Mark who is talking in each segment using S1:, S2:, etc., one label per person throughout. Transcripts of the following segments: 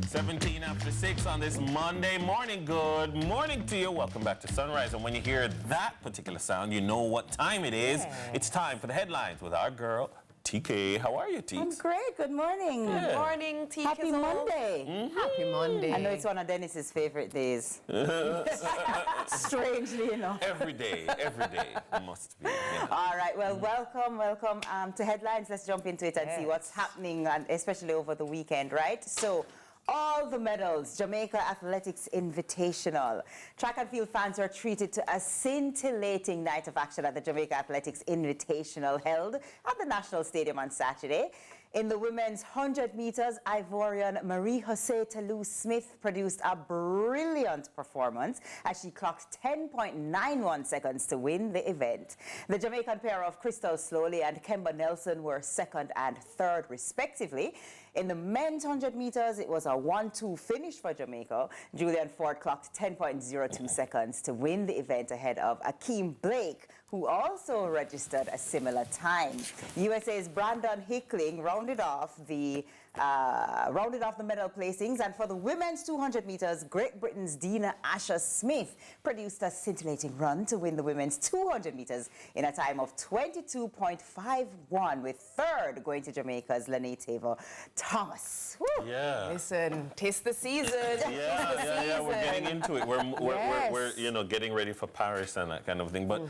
S1: 17 after 6 on this Monday morning. Good morning to you. Welcome back to Sunrise. And when you hear that particular sound, you know what time it is. Yeah. It's time for the headlines with our girl, TK. How are you, T?
S2: I'm great. Good morning.
S1: Yeah.
S3: Good morning, TK.
S2: Happy Monday.
S3: Happy Monday.
S2: I know it's one of Dennis's favorite days. Strangely enough.
S1: Every day must be. Yeah.
S2: All right. Well, welcome to headlines. Let's jump into it and see what's happening, and especially over the weekend, right? So, all the medals, Jamaica Athletics Invitational. Track and field fans were treated to a scintillating night of action at the Jamaica Athletics Invitational held at the National Stadium on Saturday. In the women's 100 meters, Ivorian Marie-Jose Toulouse-Smith produced a brilliant performance as she clocked 10.91 seconds to win the event. The Jamaican pair of Crystal Slowly and Kemba Nelson were second and third, respectively. In the men's 100 meters, it was a 1-2 finish for Jamaica. Julian Ford clocked 10.02 seconds to win the event ahead of Akeem Blake, who also registered a similar time. USA's Brandon Hickling rounded off the medal placings, and for the women's 200 meters, Great Britain's Dina Asher-Smith produced a scintillating run to win the women's 200 meters in a time of 22.51, with third going to Jamaica's Lene Thomas. Woo.
S1: Yeah.
S3: Listen, taste the season.
S1: Yeah. We're getting into it. We're getting ready for Paris and that kind of thing. But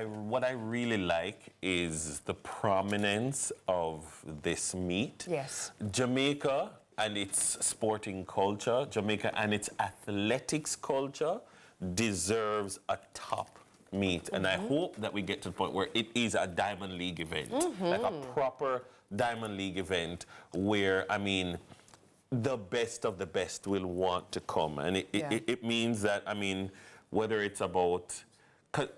S1: what I really like is the prominence of this meet.
S3: Yes.
S1: Jamaica and its sporting culture, Jamaica and its athletics culture deserves a top meet. And I hope that we get to the point where it is a Diamond League event, like a proper Diamond League event where, I mean, the best of the best will want to come. And it means that, I mean, whether it's about,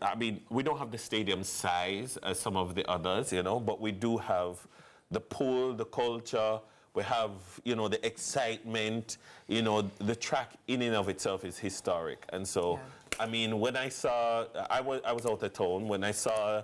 S1: I mean, we don't have the stadium size as some of the others, but we do have the pool, the culture, we have, the excitement, the track in and of itself is historic. And so, I mean, when I saw, I was out of town, when I saw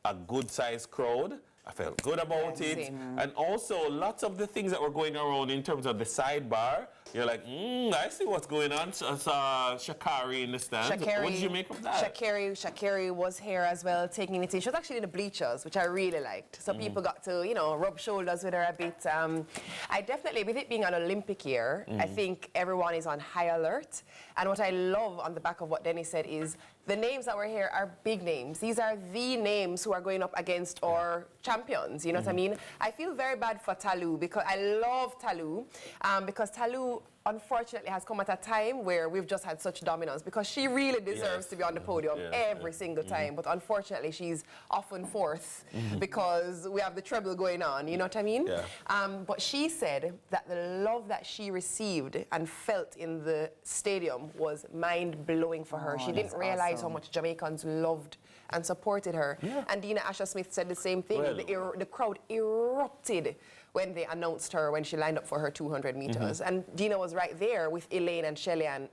S1: a good sized crowd, I felt good about it. And also, lots of the things that were going around in terms of the sidebar, you're like, I see what's going on. So I saw Sha'Carri in the stands. What did you make of that?
S3: Sha'Carri was here as well, taking it in. She was actually in the bleachers, which I really liked. So people got to, rub shoulders with her a bit. I definitely, with it being an Olympic year, I think everyone is on high alert. And what I love on the back of what Dennis said is the names that were here are big names. These are the names who are going up against our champions, you know what I mean? I feel very bad for Talou because I love Talou because Talou unfortunately has come at a time where we've just had such dominance because she really deserves to be on the podium every single time, but unfortunately she's often fourth because we have the treble going on, you know what I mean? But she said that the love that she received and felt in the stadium was mind-blowing for her. She didn't realize how much Jamaicans loved and supported her. And Dina Asher-Smith said the same thing. Well, the crowd erupted when they announced her when she lined up for her 200 meters. And Dina was right there with Elaine and Shelley and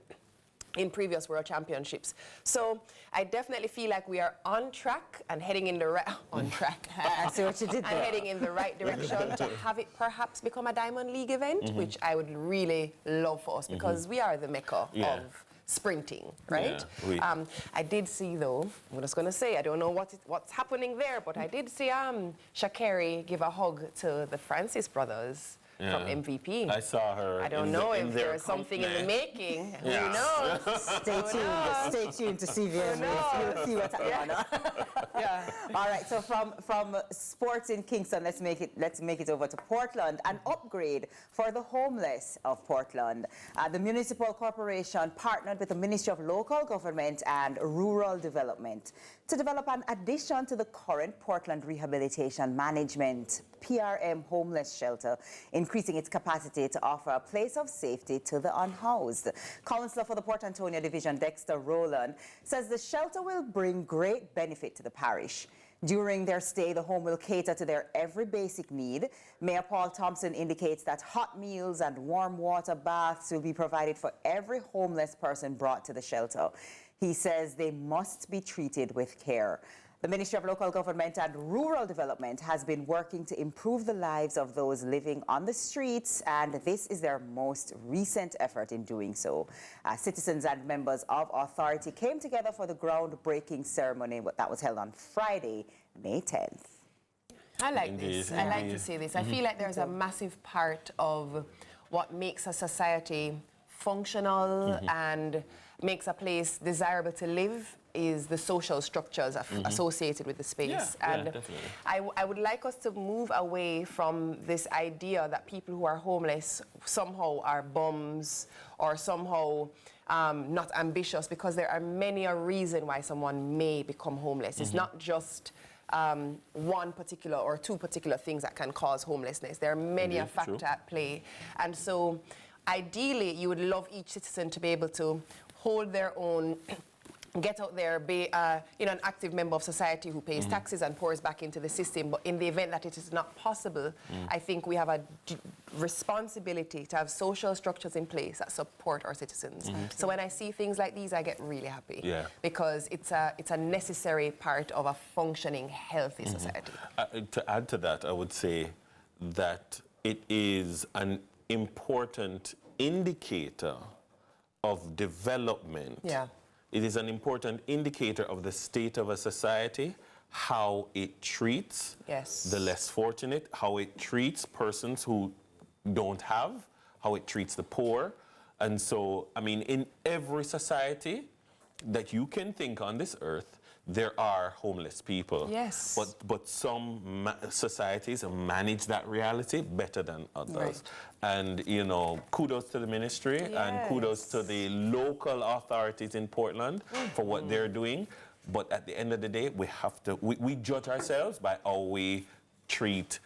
S3: in previous World Championships. So I definitely feel like we are on track and heading in the right
S2: I see what you did there.
S3: And heading in the right direction to have it perhaps become a Diamond League event, which I would really love for us because we are the mecca of sprinting, right? I did see, though, I'm just going to say, I don't know what's happening there, but I did see Sha'Carri give a hug to the Francis brothers from MVP.
S1: I saw her.
S3: I don't know if there's something in the making. Who knows?
S2: Stay tuned to CVM. You'll see what's happening. All right. So from sports in Kingston, let's make it over to Portland. An upgrade for the homeless of Portland. The municipal corporation partnered with the Ministry of Local Government and Rural Development to develop an addition to the current Portland Rehabilitation Management PRM homeless shelter, increasing its capacity to offer a place of safety to the unhoused. Councillor for the Port Antonio Division, Dexter Rowland, says the shelter will bring great benefit to the parish. During their stay, the home will cater to their every basic need. Mayor Paul Thompson indicates that hot meals and warm water baths will be provided for every homeless person brought to the shelter. He says they must be treated with care. The Ministry of Local Government and Rural Development has been working to improve the lives of those living on the streets, and this is their most recent effort in doing so. Citizens and members of authority came together for the groundbreaking ceremony that was held on Friday, May 10th.
S3: I like this. I like to see this. I feel like there's a massive part of what makes a society functional and makes a place desirable to live is the social structures associated with the space. And I would like us to move away from this idea that people who are homeless somehow are bums or somehow not ambitious, because there are many a reason why someone may become homeless. It's not just one particular or two particular things that can cause homelessness. There are many a factor at play. And so ideally, you would love each citizen to be able to hold their own, get out there, be an active member of society who pays taxes and pours back into the system. But in the event that it is not possible, I think we have a responsibility to have social structures in place that support our citizens. So when I see things like these, I get really happy because it's a necessary part of a functioning, healthy society.
S1: To add to that, I would say that it is an important indicator of development. It is an important indicator of the state of a society, how it treats the less fortunate, how it treats persons who don't have, how it treats the poor. And so, I mean, in every society that you can think on this earth, there are homeless people. But some societies manage that reality better than others. And, you know, kudos to the ministry and kudos to the local authorities in Portland for what they're doing. But at the end of the day, we have to, we judge ourselves by how we treat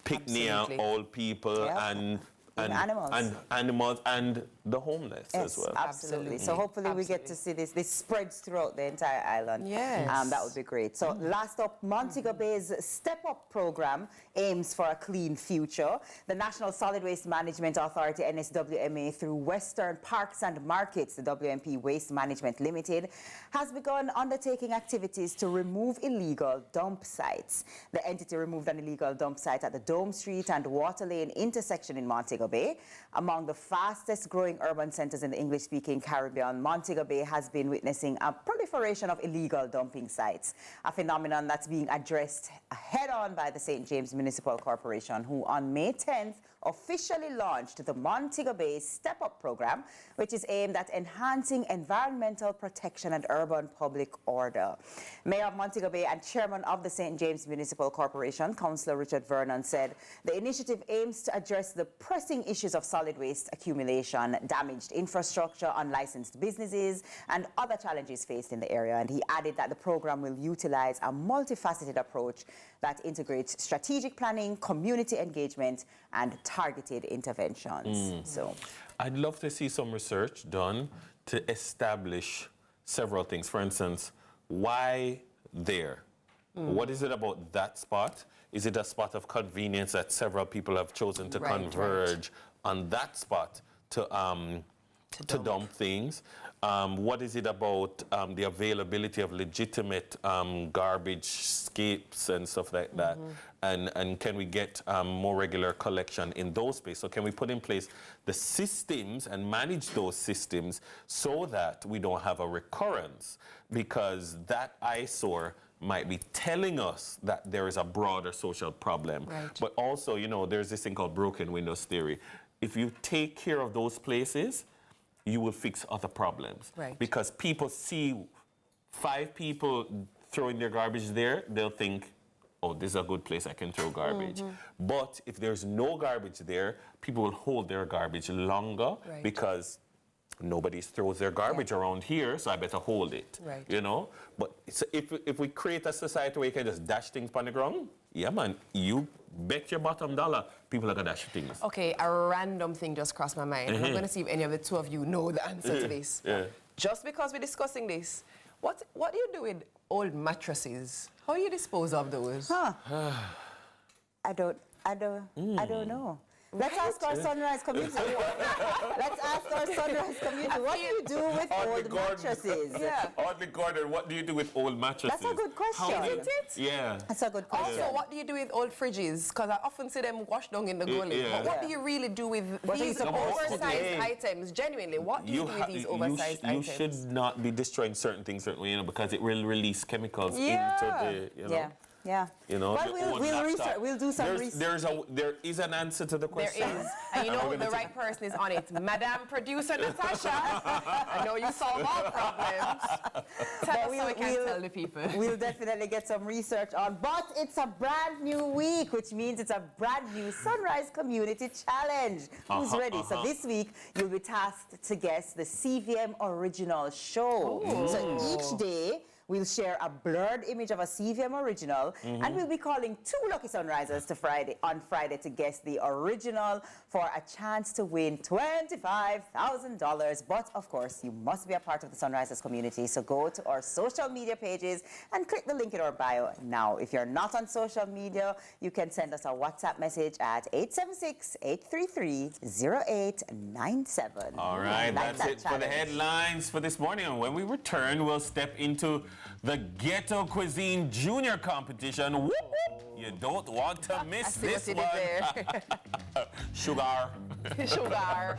S1: picnic old people and animals and the homeless as well.
S2: Absolutely. So hopefully we get to see this spreads throughout the entire island. That would be great. So last up, Monte Bay's Step Up program aims for a clean future. The National Solid Waste Management Authority, NSWMA, through Western Parks and Markets, the WMP Waste Management Limited, has begun undertaking activities to remove illegal dump sites. The entity removed an illegal dump site at the Dome Street and Water Lane intersection in Montego Bay. Among the fastest growing urban centers in the English-speaking Caribbean, Montego Bay has been witnessing a proliferation of illegal dumping sites, a phenomenon that's being addressed head-on by the St. James Municipal Corporation, who on May 10th officially launched the Montego Bay Step Up program, which is aimed at enhancing environmental protection and urban public order. Mayor of Montego Bay and chairman of the St. James Municipal Corporation, Councillor Richard Vernon, said the initiative aims to address the pressing issues of solid waste accumulation, damaged infrastructure, unlicensed businesses, and other challenges faced in the area. And he added that the program will utilize a multifaceted approach that integrates strategic planning, community engagement, and targeted interventions. So,
S1: I'd love to see some research done to establish several things. For instance, why there? What is it about that spot? Is it a spot of convenience that several people have chosen to converge on that spot to dump things? What is it about the availability of legitimate garbage scapes and stuff like that? And can we get more regular collection in those spaces? So can we put in place the systems and manage those systems so that we don't have a recurrence? Because that eyesore might be telling us that there is a broader social problem. But also, you know, there's this thing called broken windows theory. If you take care of those places, you will fix other problems. Because people see 5 people throwing their garbage there, they'll think, oh, this is a good place, I can throw garbage. But if there's no garbage there, people will hold their garbage longer because nobody throws their garbage around here, so I better hold it. You know? But if we create a society where you can just dash things on the ground, yeah, man, you bet your bottom dollar people are going to dash things.
S3: Okay, a random thing just crossed my mind. I'm going to see if any of the two of you know the answer to this. Just because we're discussing this, what do you do with old mattresses? How do you dispose of those?
S2: I don't know. Let's ask our Sunrise community. Let's ask our Sunrise community. What do you do with old mattresses?
S3: Yeah.
S1: Audley Gordon, what do you do with old mattresses?
S2: That's a good question.
S3: Isn't it?
S1: Yeah.
S2: That's a good question.
S3: Also, what do you do with old fridges? Because I often see them washed down in the gully.
S1: yeah.
S3: But what do you really do with
S2: are you
S3: these
S2: supposed to do?
S3: oversized items? Genuinely, what do you do with these oversized
S1: you
S3: items?
S1: should not be destroying certain things, because it will release chemicals
S3: Yeah.
S1: into the,
S2: Yeah. Yeah.
S1: Well,
S2: Well, we'll research. We'll do some research.
S1: There is an answer to the
S3: There
S1: question.
S3: is. And you know the right person is on it. Madam Producer Natasha. I know you solve all problems. Tell us so we can tell the people.
S2: We'll definitely get some research on. But it's a brand new week, which means it's a brand new Sunrise Community Challenge. Who's ready? So this week, you'll be tasked to guess the CVM original show. So each day, we'll share a blurred image of a CVM original, and we'll be calling 2 lucky Sunrisers on Friday to guess the original for a chance to win $25,000. But of course, you must be a part of the Sunrisers community, so go to our social media pages and click the link in our bio now. If you're not on social media, you can send us a WhatsApp message at 876-833-0897.
S1: All right,
S2: Like
S1: that's it for the headlines for this morning. And when we return, we'll step into the Ghetto Cuisine Junior Competition. Whoop, whoop. You don't want to miss
S3: I see
S1: this
S3: what you
S1: one.
S3: did there.
S1: Sugar.
S3: Sugar.